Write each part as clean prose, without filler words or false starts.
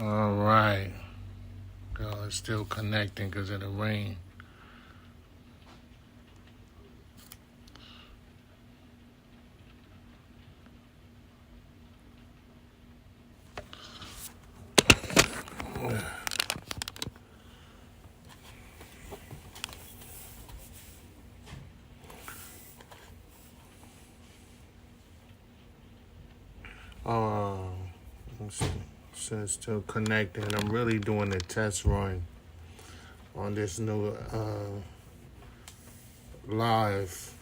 All right. Girl, it's still connecting because of the rain. Oh, it's still connecting. I'm really doing a test run on this new live.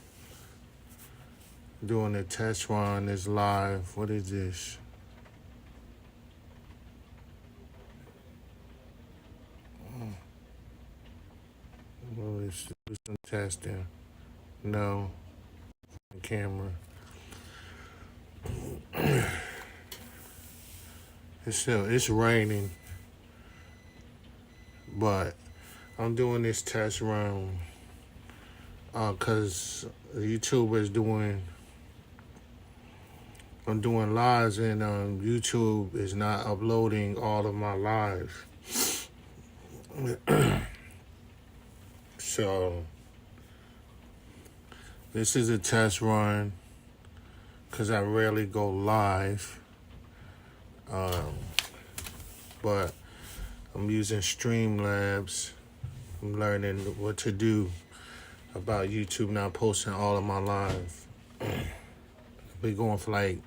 Doing a test run this live. What is this? Well, it's some testing. No, camera. It's raining, but I'm doing this test run because YouTube is doing. I'm doing lives and YouTube is not uploading all of my lives. So this is a test run because I rarely go live. But I'm using Streamlabs. I'm learning what to do about YouTube not posting all of my live. I'll be going for like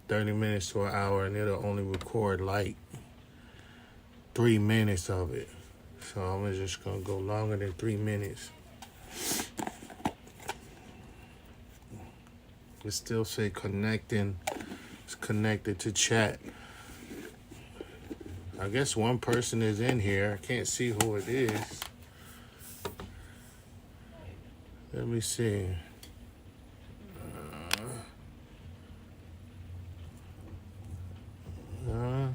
30 minutes to an hour and it'll only record like 3 minutes of it. So I'm just gonna go longer than 3 minutes. It still say connecting. It's connected to chat. I guess one person is in here. I can't see who it is. Let me see. I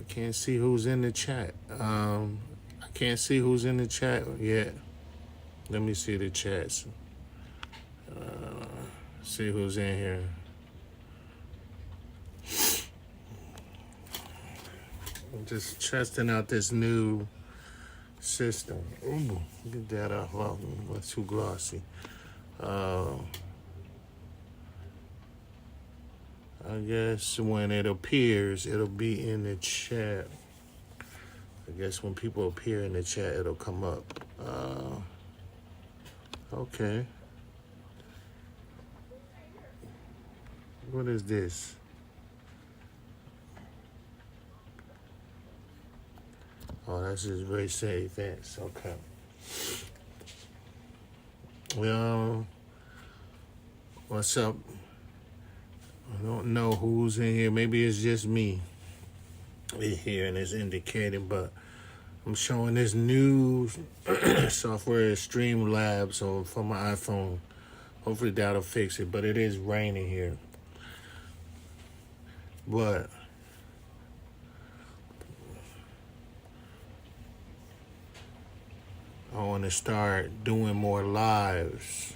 can't see who's in the chat. I can't see who's in the chat yet. Let me see the chats. See who's in here. I'm just testing out this new system. Ooh, get that off. Oh, that's too glossy. I guess when it appears, it'll be in the chat. I guess when people appear in the chat, it'll come up. Okay. What is this? Oh, that's just very say events. Okay. Well, what's up? I don't know who's in here. Maybe it's just me in here and it's indicated, but I'm showing this new software, Streamlabs, for my iPhone. Hopefully that'll fix it, but it is raining here. But I want to start doing more lives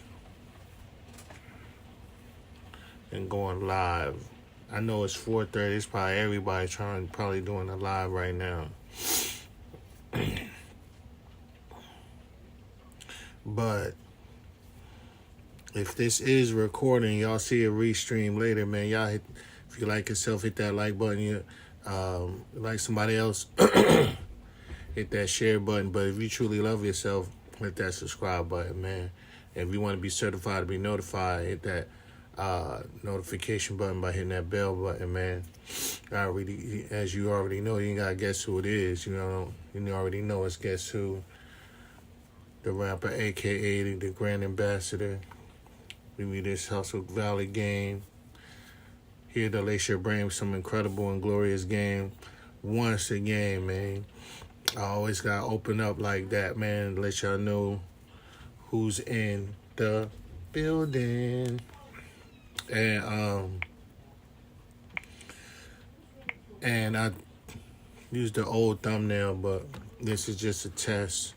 and going live. I know it's 4:30. It's probably everybody probably doing a live right now. But if this is recording, y'all see a restream later, man. Y'all hit, if you like yourself, hit that like button. You like somebody else, hit that share button. But if you truly love yourself, hit that subscribe button, man. And if you want to be certified to be notified, hit that notification button by hitting that bell button, man. As you already know, you ain't gotta guess who it is. You already know it's Guess Who, the rapper, aka the Grand Ambassador. We read this Hustle Valley game. Here to lace your brain with some incredible and glorious game. Once again, man. I always gotta open up like that, man, to let y'all know who's in the building. And I used the old thumbnail, but this is just a test.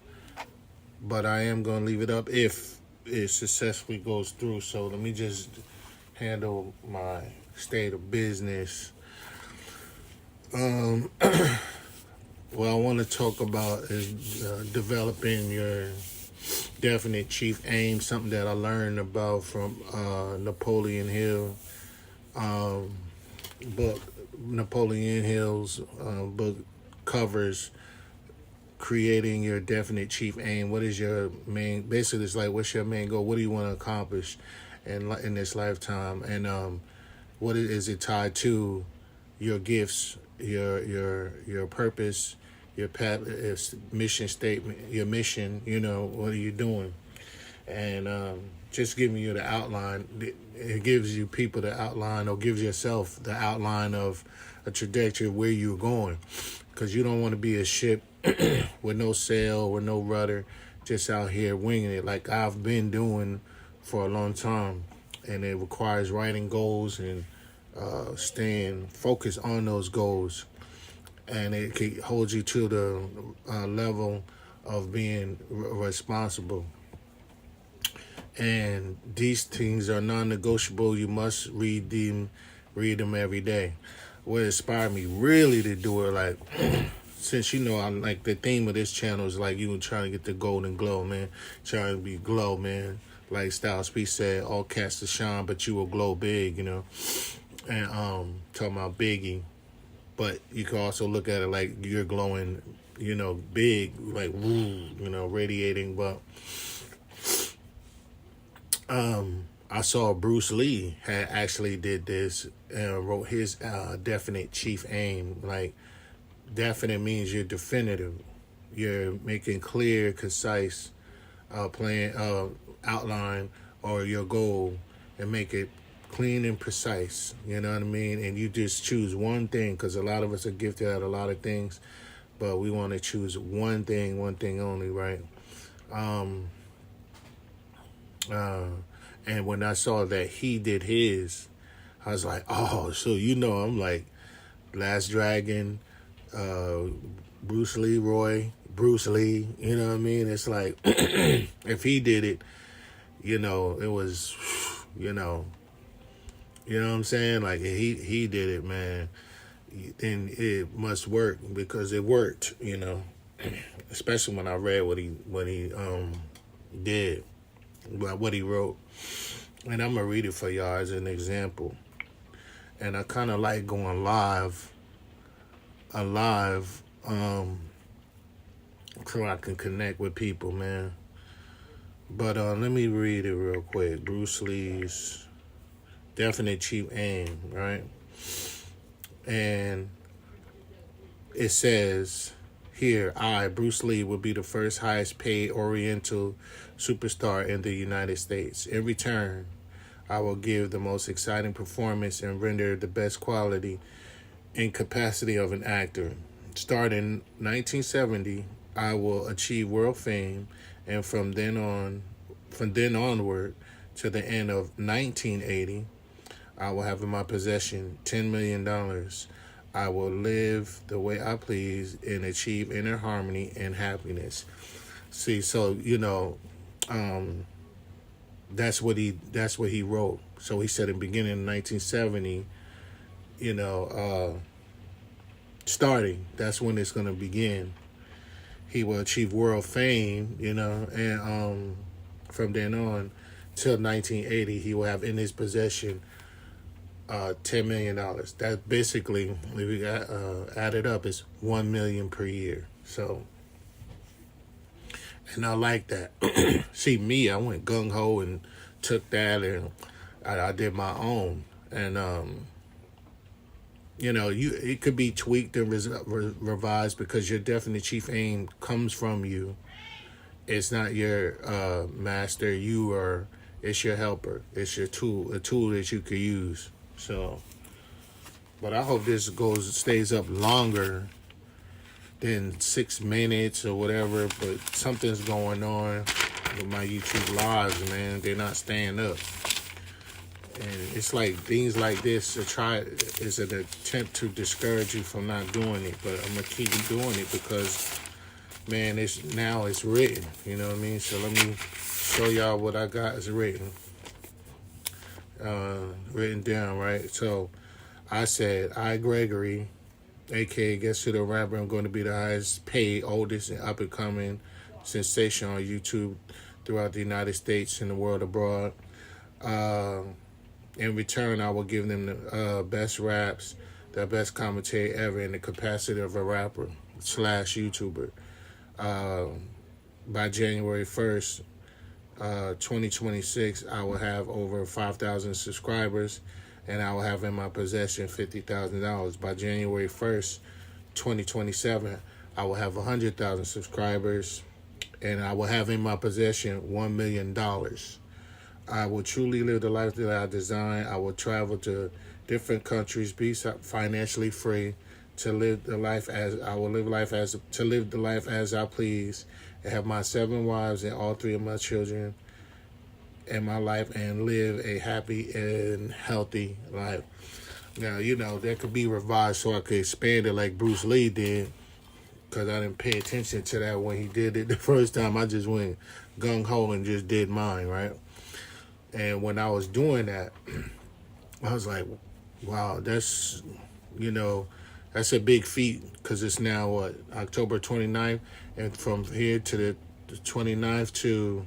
But I am gonna leave it up if it successfully goes through. So let me just handle my state of business. Um, what I want to talk about is developing your definite chief aim, something that I learned about from Napoleon Hill book. Napoleon Hill's book covers creating your definite chief aim. What is your main? Basically, it's like, what's your main goal? What do you want to accomplish in this lifetime? And what is it tied to? Your gifts, your purpose, your path, mission statement, your mission. You know, what are you doing? And just giving you the outline. It gives you people the outline, or gives yourself the outline of a trajectory of where you're going, because you don't want to be a ship with no sail, with no rudder, just out here winging it like I've been doing for a long time. And it requires writing goals and staying focused on those goals, and it can hold you to the level of being responsible. And these things are non-negotiable. You must read them every day. What inspired me really to do it, like, since you know, I'm like, the theme of this channel is like you trying to get the golden glow, man. Trying to be glow, man. Like Styles P said, all cats to shine, but you will glow big, you know. And talking about Biggie, but you can also look at it like you're glowing, you know, big, like woo, you know, radiating. But I saw Bruce Lee had actually did this and wrote his definite chief aim. Like, definite means you're definitive, you're making clear, concise plan, outline, or your goal, and make it clean and precise. You know what I mean? And you just choose one thing, because a lot of us are gifted at a lot of things, but we want to choose one thing only, right? And when I saw that he did his, I was like, oh, so you know, I'm like Last Dragon, Bruce Lee, you know what I mean? It's like, if he did it, you know, it was, you know what I'm saying? Like, he did it, man, then it must work, because it worked, you know. Especially when I read what he did, like what he wrote. And I'm gonna read it for y'all as an example. And I kind of like going live, so I can connect with people, man. But let me read it real quick. Bruce Lee's definite chief aim, right? And it says here, I, Bruce Lee, will be the first highest paid Oriental superstar in the United States. In return, I will give the most exciting performance and render the best quality and capacity of an actor. Starting 1970, I will achieve world fame, and from then onward to the end of 1980, I will have in my possession $10 million. I will live the way I please and achieve inner harmony and happiness. See, so, you know, that's what he wrote. So he said in the beginning of 1970, you know, starting, that's when it's going to begin. He will achieve world fame, you know, and from then on till 1980, he will have in his possession $10 million. That basically, if we got added up, is $1 million per year. So, and I like that. See, me, I went gung ho and took that, and I did my own. And you know, it could be tweaked and revised, because your definite chief aim comes from you. It's not your master. It's your helper. It's your tool, a tool that you could use. So, but I hope this stays up longer than 6 minutes or whatever. But something's going on with my YouTube lives, man. They're not staying up. And it's like things like this is an attempt to discourage you from not doing it. But I'm gonna keep doing it, because, man, it's written. You know what I mean? So let me show y'all what I got is written. Written down, right? So I said, I, Gregory, aka Guess Who the Rapper. I'm going to be the highest paid, oldest, and up and coming sensation on YouTube throughout the United States and the world abroad. Uh, in return, I will give them the best raps, the best commentary ever in the capacity of a rapper slash YouTuber. Uh, by January 1st, 2026, I will have over 5,000 subscribers, and I will have in my possession $50,000. By January 1st, 2027, I will have 100,000 subscribers, and I will have in my possession $1 million. I will truly live the life that I design. I will travel to different countries, be financially free, to live the life as I will live life as to live the life as I please, and have my 7 wives and all 3 of my children in my life, and live a happy and healthy life. Now, that could be revised so I could expand it like Bruce Lee did, because I didn't pay attention to that when he did it the first time. I just went gung ho and just did mine, right? And when I was doing that, I was like, wow, that's a big feat, because it's now, October 29th, and from here to the 29th to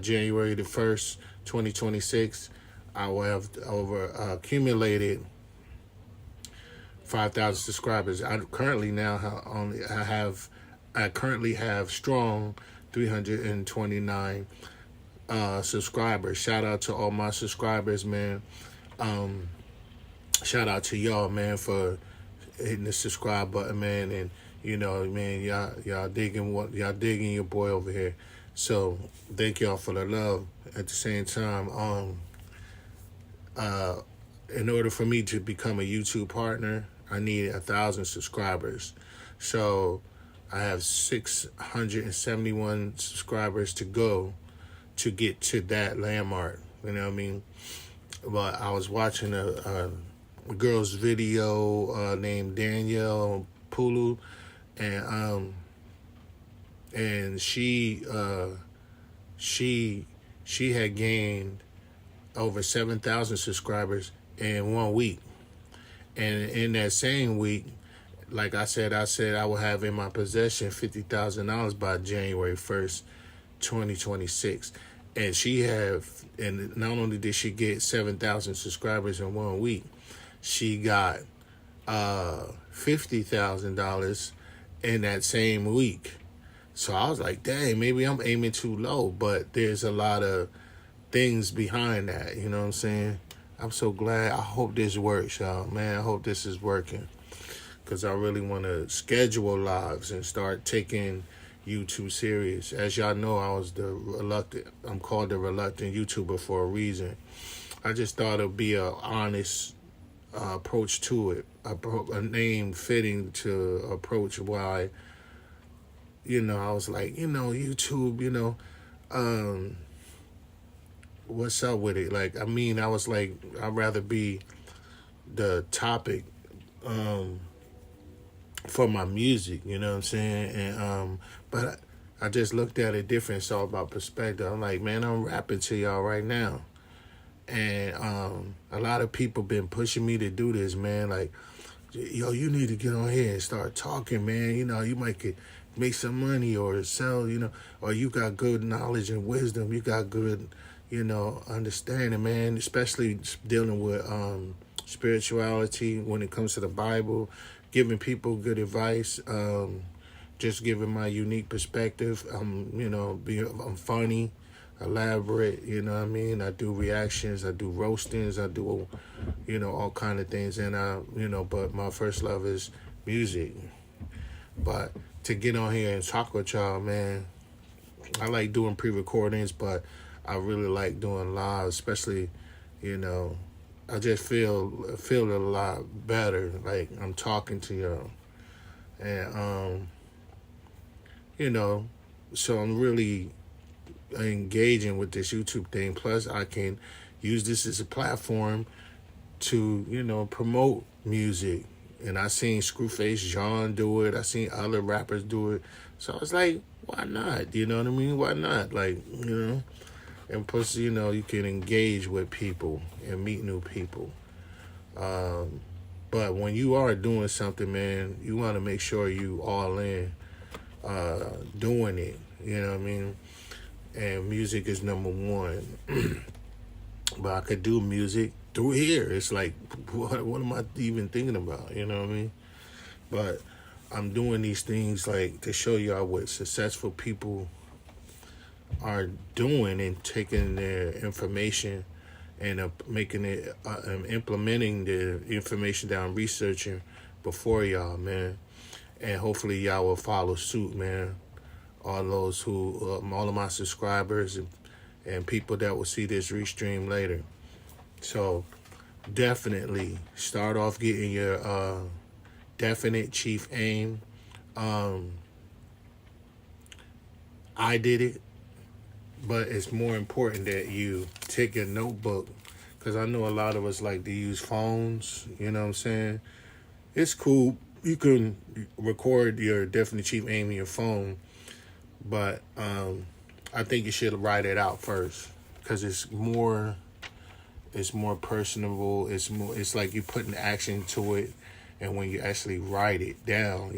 January the 1st, 2026, I will have accumulated 5,000 subscribers. I currently have strong 329 subscribers. Shout out to all my subscribers, man. Shout out to y'all, man, for hitting the subscribe button, man, and man, y'all digging your boy over here. So thank y'all for the love. At the same time, in order for me to become a YouTube partner, I need 1,000 subscribers. So I have 671 subscribers to go to get to that landmark. You know what I mean? But I was watching a girl's video named Danielle Pulu, and she had gained over 7,000 subscribers in 1 week. And in that same week, like I said I will have in my possession $50,000 by January 1st, 2026. And not only did she get 7,000 subscribers in 1 week, she got $50,000 in that same week. So I was like, dang, maybe I'm aiming too low, but there's a lot of things behind that, you know what I'm saying? I'm so glad. I hope this works, y'all. Man, I hope this is working, because I really want to schedule lives and start taking YouTube serious. As y'all know, I'm called the reluctant YouTuber for a reason. I just thought it'd be an honest approach to it, a name fitting to approach why, I was like, YouTube, what's up with it? Like, I was like, I'd rather be the topic for my music, you know what I'm saying? And but I just looked at it different. It's all about perspective. I'm like, man, I'm rapping to y'all right now. And a lot of people been pushing me to do this, man. Like, yo, you need to get on here and start talking, man. You might could make some money or sell, or you got good knowledge and wisdom. You got good, understanding, man, especially dealing with spirituality when it comes to the Bible, giving people good advice, just giving my unique perspective. I'm funny, elaborate, you know what I mean? I do reactions, I do roastings, I do, all kind of things. And, but my first love is music. But to get on here and talk with y'all, man, I like doing pre-recordings, but I really like doing live, especially, I just feel it a lot better, like I'm talking to y'all. And, so I'm really engaging with this YouTube thing. Plus, I can use this as a platform to, promote music. And I seen Screwface John do it. I seen other rappers do it. So I was like, why not? You know what I mean? Why not? Like, and plus, you can engage with people and meet new people. But But when you are doing something, man, you want to make sure you all in doing it. You know what I mean? And music is number one. But I could do music through here. It's like, what am I even thinking about? You know what I mean? But I'm doing these things like to show y'all what successful people are doing and taking their information and making it, implementing the information that I'm researching before y'all, man. And hopefully y'all will follow suit, man. All those who, all of my subscribers and people that will see this restream later. So definitely start off getting your definite chief aim. I did it, but it's more important that you take a notebook, because I know a lot of us like to use phones. You know what I'm saying? It's cool. You can record your definite chief aim in your phone, but I think you should write it out first, because it's more personable. It's like you putting action to it, and when you actually write it down,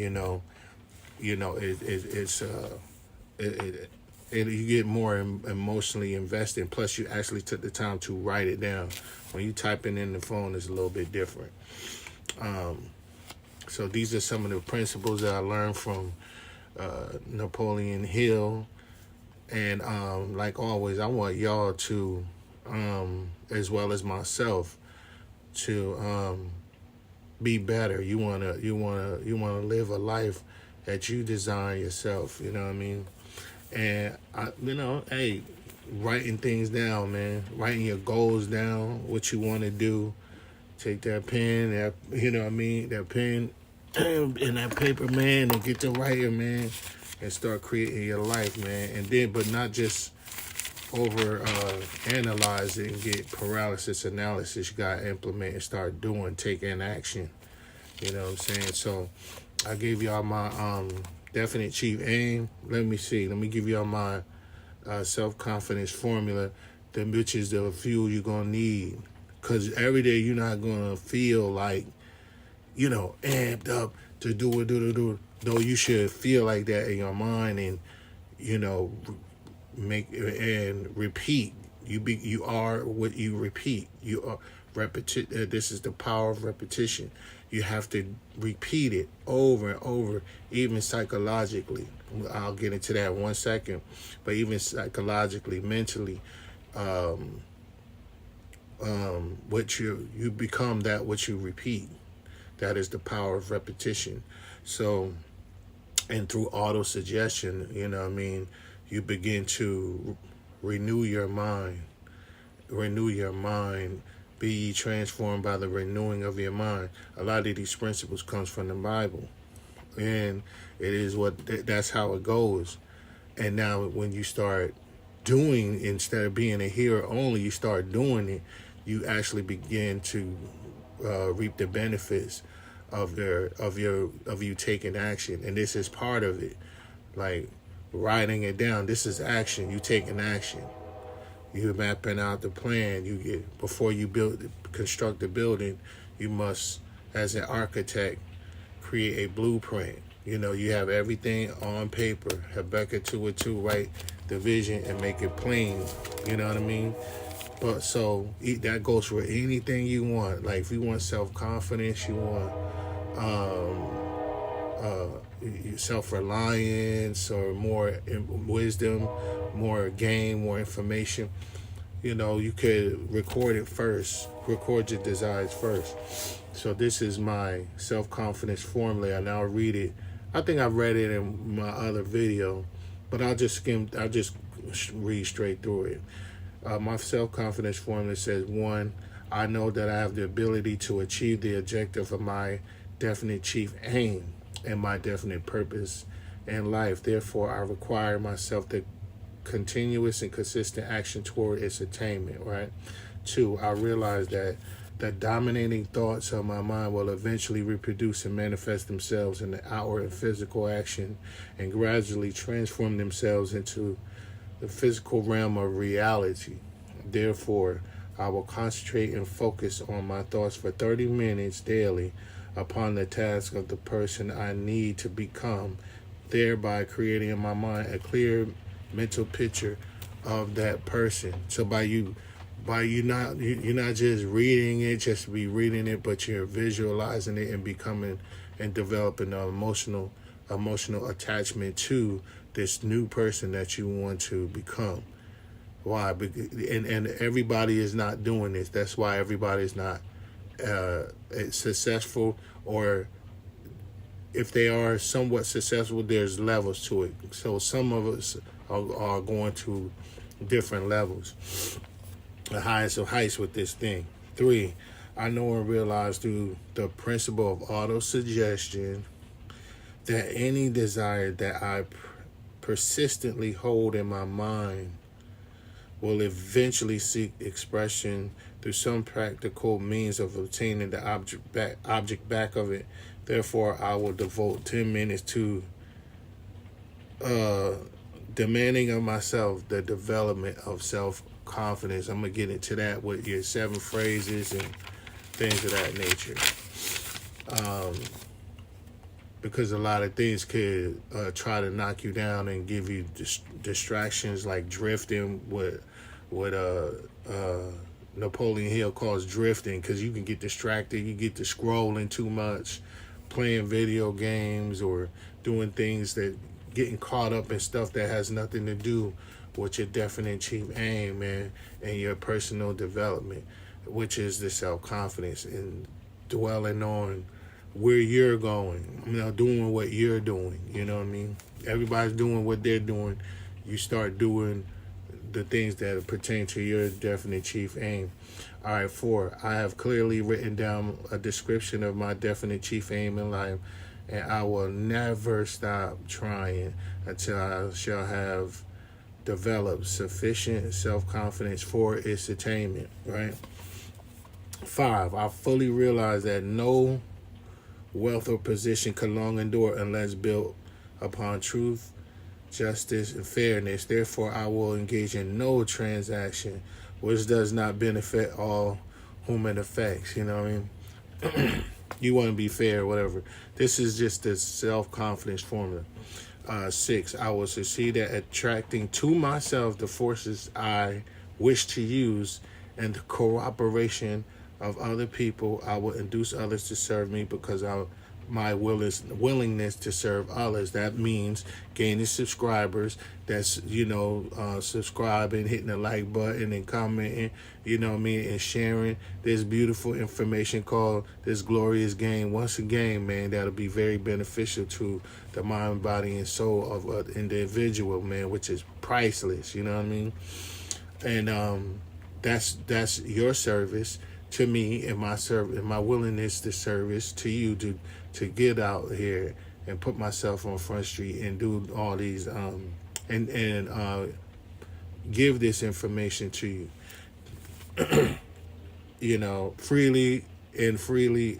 you get more emotionally invested. Plus, you actually took the time to write it down. When you type it in the phone, it's a little bit different. So these are some of the principles that I learned from Napoleon Hill. And like always, I want y'all to, as well as myself, to be better. You wanna live a life that you design yourself. You know what I mean? And hey, writing things down, man. Writing your goals down, what you want to do. Take that pen, that pen and that paper, man, and get to writing, man, and start creating your life, man. And then, but not just over analyze it and get paralysis analysis. You gotta implement and start doing, taking action. You know what I'm saying? So I gave y'all my definite chief aim. Let me give y'all my self-confidence formula, which is the fuel you're gonna need. Because every day you're not gonna feel like, amped up to do it. Though you should feel like that in your mind, and make and repeat. You are what you repeat. You are this is the power of repetition. You have to repeat it over and over, even psychologically. I'll get into that in 1 second. But even psychologically, mentally, what you become that what you repeat. That is the power of repetition. So, and through auto suggestion, you begin to renew your mind. Be ye transformed by the renewing of your mind. A lot of these principles comes from the Bible, and it is that's how it goes. And now when you start doing, instead of being a hearer only, you start doing it, you actually begin to reap the benefits of you taking action. And this is part of it, like writing it down. This is action. You taking action. You mapping out the plan. Before you construct the building, you must, as an architect, create a blueprint. You have everything on paper. Habakkuk 2:2, write the vision and make it plain. You know what I mean? But so that goes for anything you want. Like if you want self-confidence, you want self-reliance, or more wisdom, more gain, more information. You could record it first. Record your desires first. So this is my self-confidence formula. I now read it. I think I read it in my other video, but I'll just read straight through it. My self-confidence formula says, 1, I know that I have the ability to achieve the objective of my definite chief aim and my definite purpose in life. Therefore, I require myself the continuous and consistent action toward its attainment, right? 2, I realize that the dominating thoughts of my mind will eventually reproduce and manifest themselves in the outward and physical action, and gradually transform themselves into the physical realm of reality. Therefore, I will concentrate and focus on my thoughts for 30 minutes daily upon the task of the person I need to become, thereby creating in my mind a clear mental picture of that person. So you're not just reading it just to be reading it, but you're visualizing it and becoming and developing an emotional attachment to this new person that you want to become. Why? And everybody is not doing this. That's why everybody's not successful, or if they are somewhat successful, there's levels to it. So some of us are going to different levels, the highest of heights with this thing. 3, I know and realize through the principle of auto-suggestion that any desire that I persistently hold in my mind will eventually seek expression through some practical means of obtaining the object back of it. Therefore, I will devote 10 minutes to demanding of myself the development of self-confidence. I'm going to get into that with your 7 phrases and things of that nature. Because a lot of things could try to knock you down and give you distractions, like drifting, what Napoleon Hill calls drifting, because you can get distracted. You get to scrolling too much, playing video games, or doing things that getting caught up in stuff that has nothing to do with your definite chief aim, man, and your personal development, which is the self-confidence and dwelling on where you're going, doing what you're doing. You know what I mean? Everybody's doing what they're doing. You start doing the things that pertain to your definite chief aim. All right, 4, I have clearly written down a description of my definite chief aim in life, and I will never stop trying until I shall have developed sufficient self-confidence for its attainment, right? 5, I fully realize that no wealth or position can long endure unless built upon truth, justice, and fairness. Therefore, I will engage in no transaction which does not benefit all whom it affects. You know what I mean? You want to be fair, whatever. This is just the self-confidence formula. 6, I will succeed at attracting to myself the forces I wish to use and the cooperation of other people. I will induce others to serve me because my willingness to serve others. That means gaining subscribers. That's, subscribing, hitting the like button and commenting, and sharing this beautiful information called this glorious game. Once again, man, that'll be very beneficial to the mind, body, and soul of an individual, man, which is priceless. You know what I mean? And that's your service to me, and my willingness to service to you to get out here and put myself on Front Street and do all these and give this information to you. Freely and freely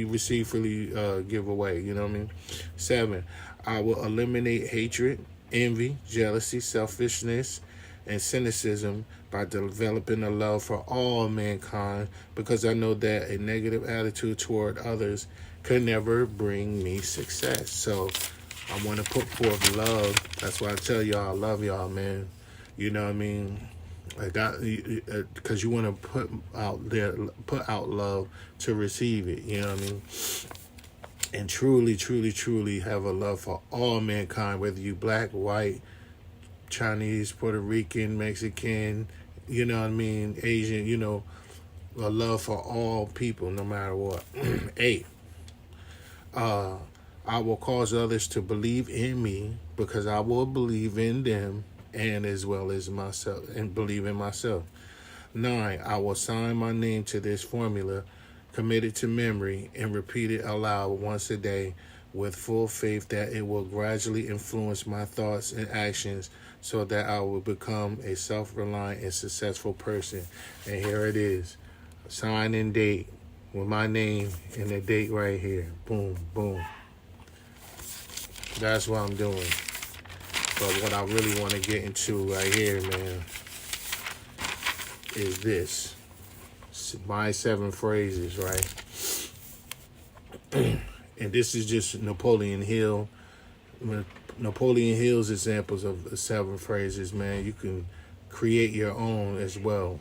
receive, freely give away. You know what I mean? 7, I will eliminate hatred, envy, jealousy, selfishness, and cynicism by developing a love for all mankind, because I know that a negative attitude toward others could never bring me success. So I want to put forth love. That's why I tell y'all I love y'all, man. You know what I mean? Because you want to put out love to receive it. You know what I mean? And truly, truly, truly have a love for all mankind, whether you black, white, Chinese, Puerto Rican, Mexican, you know what I mean, Asian, a love for all people, no matter what. 8, I will cause others to believe in me because I will believe in them, and as well as myself, and believe in myself. 9, I will sign my name to this formula, commit it to memory, and repeat it aloud once a day with full faith that it will gradually influence my thoughts and actions so that I will become a self-reliant and successful person. And here it is. Sign and date with my name and the date right here. Boom, boom. That's what I'm doing. But what I really want to get into right here, man, is this. My 7 phrases, right? And this is just Napoleon Hill. Napoleon Hill's examples of the 7 phrases, man. You can create your own as well.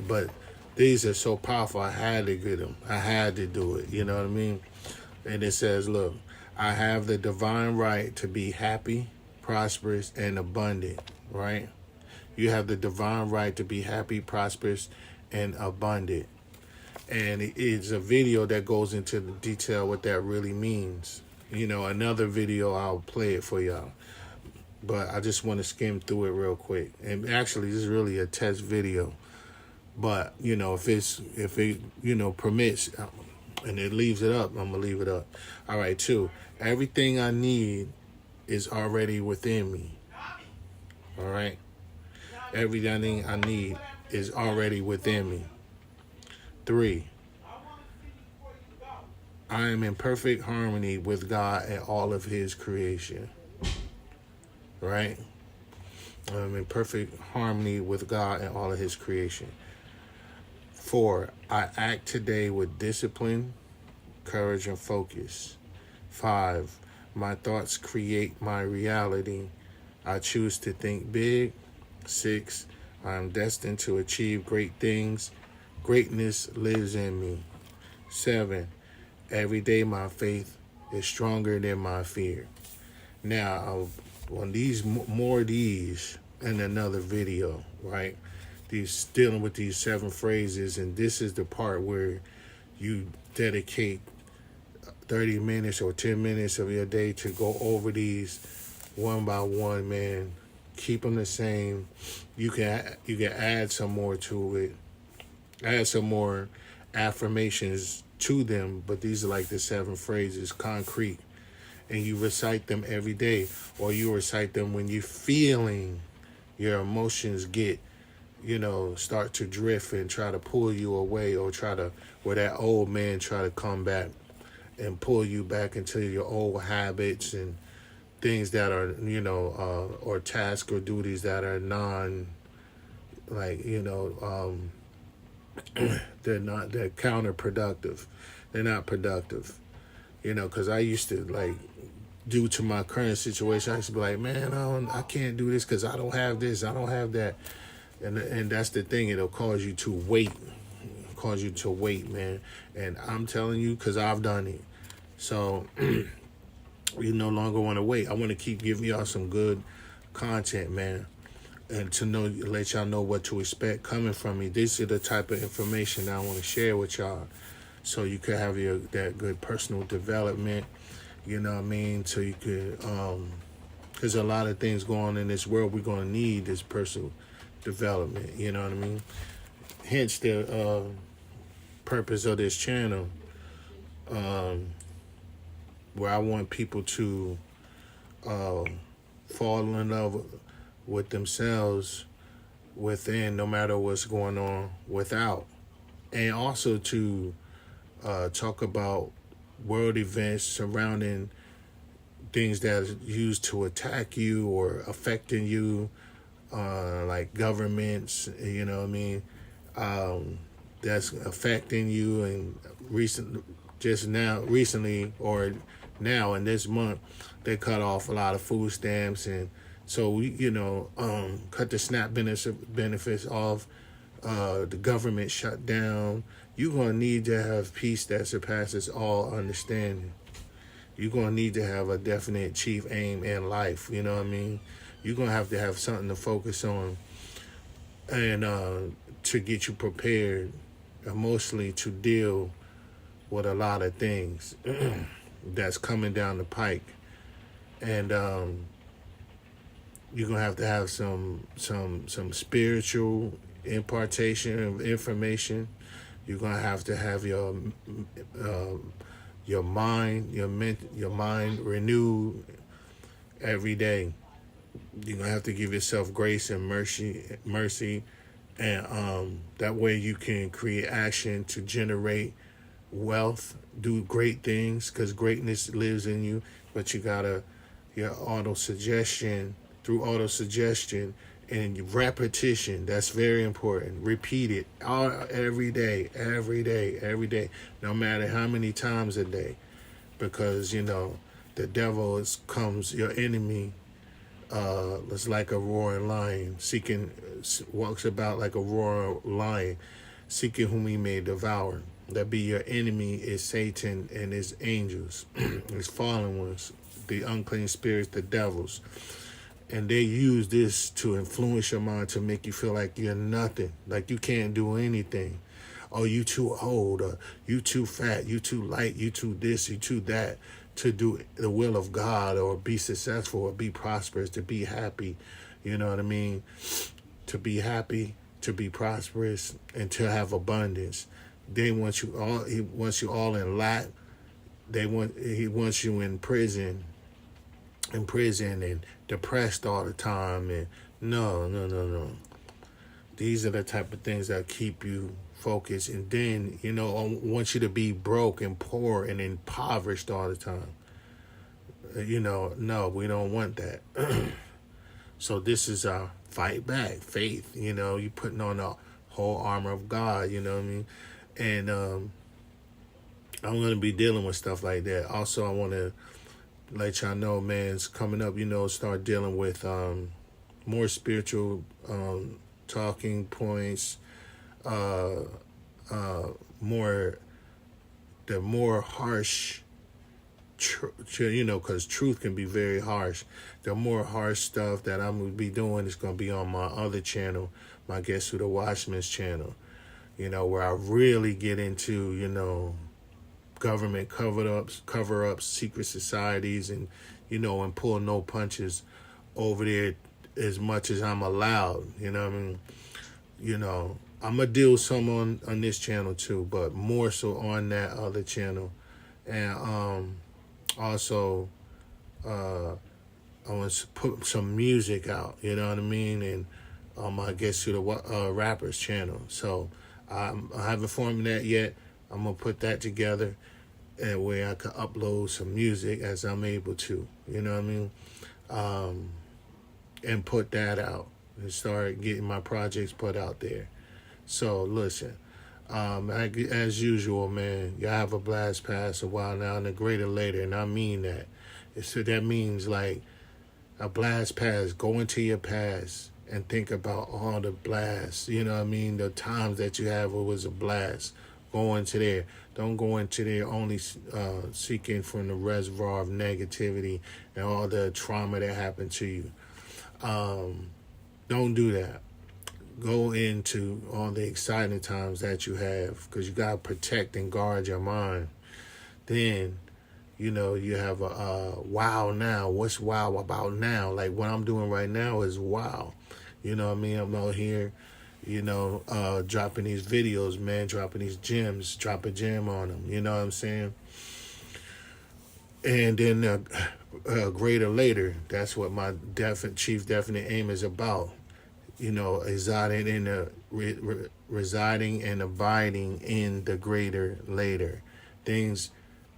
But these are so powerful, I had to get them. I had to do it, you know what I mean? And it says, look, I have the divine right to be happy, prosperous, and abundant, right? You have the divine right to be happy, prosperous, and abundant. And it's a video that goes into the detail what that really means. You know, another video, I'll play it for y'all. But I just want to skim through it real quick. And actually, this is really a test video. But, you know, if it, you know, permits and it leaves it up, I'm going to leave it up. All right, 2. Everything I need is already within me. All right? Everything I need is already within me. 3. I am in perfect harmony with God and all of his creation. Right? I'm in perfect harmony with God and all of his creation. 4. I act today with discipline, courage, and focus. 5. My thoughts create my reality. I choose to think big. 6. I am destined to achieve great things. Greatness lives in me. 7. Every day my faith is stronger than my fear. Now, on these, more of these in another video, right? These dealing with these 7 phrases, and this is the part where you dedicate 30 minutes or 10 minutes of your day to go over these one by one, man. Keep them the same. You can add some more to it. Add some more affirmations to them, but these are like the 7 phrases, concrete. And you recite them every day, or you recite them when you're feeling your emotions get, you know, start to drift and try to pull you away, or where that old man try to come back and pull you back into your old habits and things that are, you know, or tasks or duties that are they're counterproductive. They're not productive, you know, because I used to, like, due to my current situation, I used to be like, man, I can't do this because I don't have this, I don't have that. And that's the thing, it'll cause you to wait. Man. And I'm telling you, because I've done it. So you no longer want to wait. I want to keep giving y'all some good content, man. And to let y'all know what to expect coming from me. This is the type of information that I want to share with y'all. So you could have that good personal development, you know what I mean? So you could, because a lot of things going on in this world, we're going to need this personal development, you know what I mean? Hence the purpose of this channel, where I want people to fall in love with themselves within, no matter what's going on without. And also to talk about world events surrounding things that are used to attack you or affecting you, like governments, you know what I mean, that's affecting you. And recently or now in this month, they cut off a lot of food stamps, and so we, cut the SNAP benefits off. The government shut down. You're going to need to have peace that surpasses all understanding. You're going to need to have a definite chief aim in life, you know what I mean? You're going to have something to focus on, and to get you prepared emotionally to deal with a lot of things that's coming down the pike. And you're going to have some spiritual impartation of information. You're going to have your mind, your mind renewed every day. You're going to have to give yourself grace and mercy, and that way you can create action to generate wealth, do great things, because greatness lives in you. But you gotta, through auto suggestion And repetition, that's very important. Repeat it every day, every day, every day, no matter how many times a day. Because, the devil comes, your enemy, is like a roaring lion, walks about like a roaring lion, seeking whom he may devour. That be your enemy is Satan and his angels, his fallen ones, the unclean spirits, the devils. And they use this to influence your mind to make you feel like you're nothing, like you can't do anything. Oh, you too old, or you too fat, you too light, you too this, you too that, to do the will of God or be successful or be prosperous, to be happy. You know what I mean? To be happy, to be prosperous, and to have abundance. He wants you all in lack. He wants you in prison and depressed all the time. And no. These are the type of things that keep you focused. And then, I want you to be broke and poor and impoverished all the time. No, we don't want that. So this is our fight back, faith. You putting on the whole armor of God, you know what I mean? And I'm going to be dealing with stuff like that. Also, I want to let y'all know, man, it's coming up, start dealing with more spiritual talking points, more harsh, because truth can be very harsh. The more harsh stuff that I'm going to be doing is going to be on my other channel, my Guess Who the Watchman's channel, where I really get into, government cover-ups, secret societies, and, and pull no punches over there as much as I'm allowed. You know what I mean? I'm going to deal some on this channel too, but more so on that other channel. And also, I want to put some music out, you know what I mean? And I guess to the rappers channel. So I haven't formed that yet. I'm going to put that together and where I can upload some music as I'm able to, you know what I mean? And put that out and start getting my projects put out there. So listen, as usual, man, y'all have a blast past a while now and a greater later, and I mean that. So that means like a blast past. Go into your past and think about all the blasts. You know what I mean? The times that you have, it was a blast. Go into there. Don't go into there only seeking from the reservoir of negativity and all the trauma that happened to you. Don't do that. Go into all the exciting times that you have, because you got to protect and guard your mind. Then, you have a wow now. What's wow about now? Like what I'm doing right now is wow. You know what I mean? I'm out here, dropping these videos, man, dropping these gems, drop a gem on them. You know what I'm saying? And then greater later, that's what my chief definite aim is about. Residing and abiding in the greater later. Things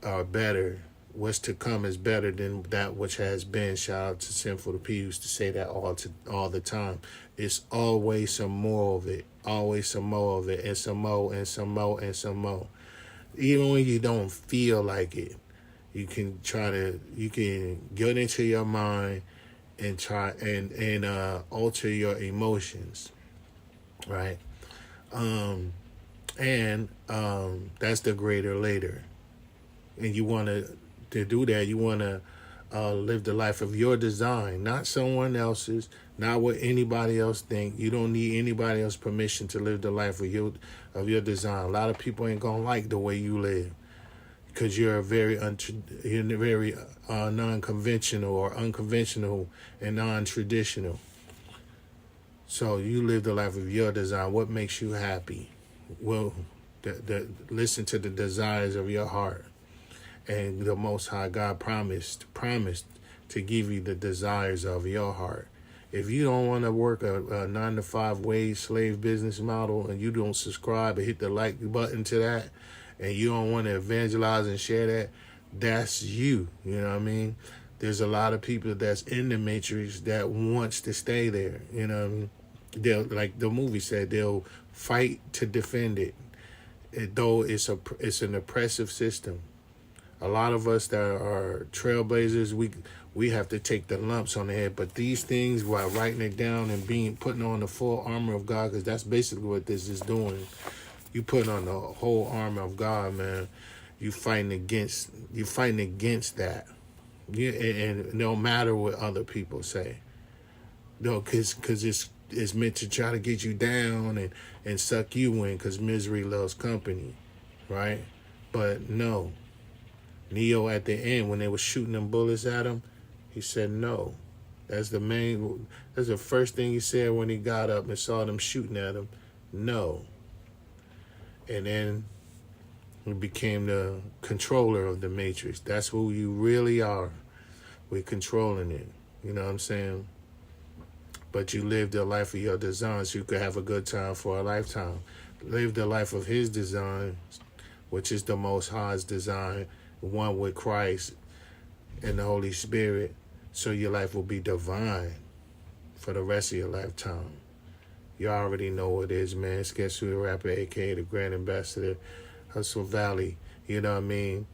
are better. What's to come is better than that which has been. Shout out to Sinful the P, used to say that all the time. It's always some more of it. Always some more of it. And some more and some more and some more. Even when you don't feel like it, you can get into your mind and try and alter your emotions, right? That's the greater later. And you want to do that, you want to live the life of your design, not someone else's, not what anybody else think. You don't need anybody else's permission to live the life of your design. A lot of people ain't gonna like the way you live, because you're very non-conventional or unconventional and non-traditional. So you live the life of your design. What makes you happy? Well, listen to the desires of your heart. And the Most High God promised to give you the desires of your heart. If you don't want to work a 9-to-5 wage slave business model, and you don't subscribe and hit the like button to that, and you don't want to evangelize and share that, that's you. You know what I mean? There's a lot of people that's in the Matrix that wants to stay there. You know what I mean? They'll, like the movie said, they'll fight to defend it. Though it's an oppressive system. A lot of us that are trailblazers, we have to take the lumps on the head. But these things, while writing it down and putting on the full armor of God, because that's basically what this is doing. You put on the whole armor of God, man. You fighting against that. And it don't matter what other people say. No, because it's meant to try to get you down and suck you in, because misery loves company, right? But no. Neo at the end, when they were shooting them bullets at him, he said no. That's the first thing he said when he got up and saw them shooting at him. No. And then he became the controller of the Matrix. That's who you really are. We're controlling it. You know what I'm saying? But you live the life of your design so you could have a good time for a lifetime. Live the life of his design, which is the Most High's design, one with Christ and the Holy Spirit, so your life will be divine for the rest of your lifetime. You already know what it is, man. Sketch the Rapper, a.k.a. the Grand Ambassador, Hustle Valley. You know what I mean?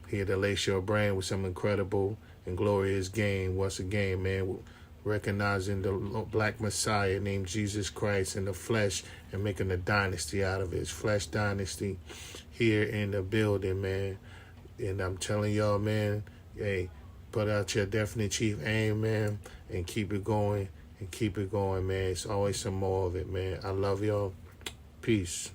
Here to lace your brain with some incredible and glorious game. Once again, man, recognizing the Black Messiah named Jesus Christ in the flesh and making a dynasty out of it. His flesh dynasty here in the building, man. And I'm telling y'all, man, hey, put out your definite chief aim, man, and keep it going. And keep it going, man. It's always some more of it, man. I love y'all. Peace.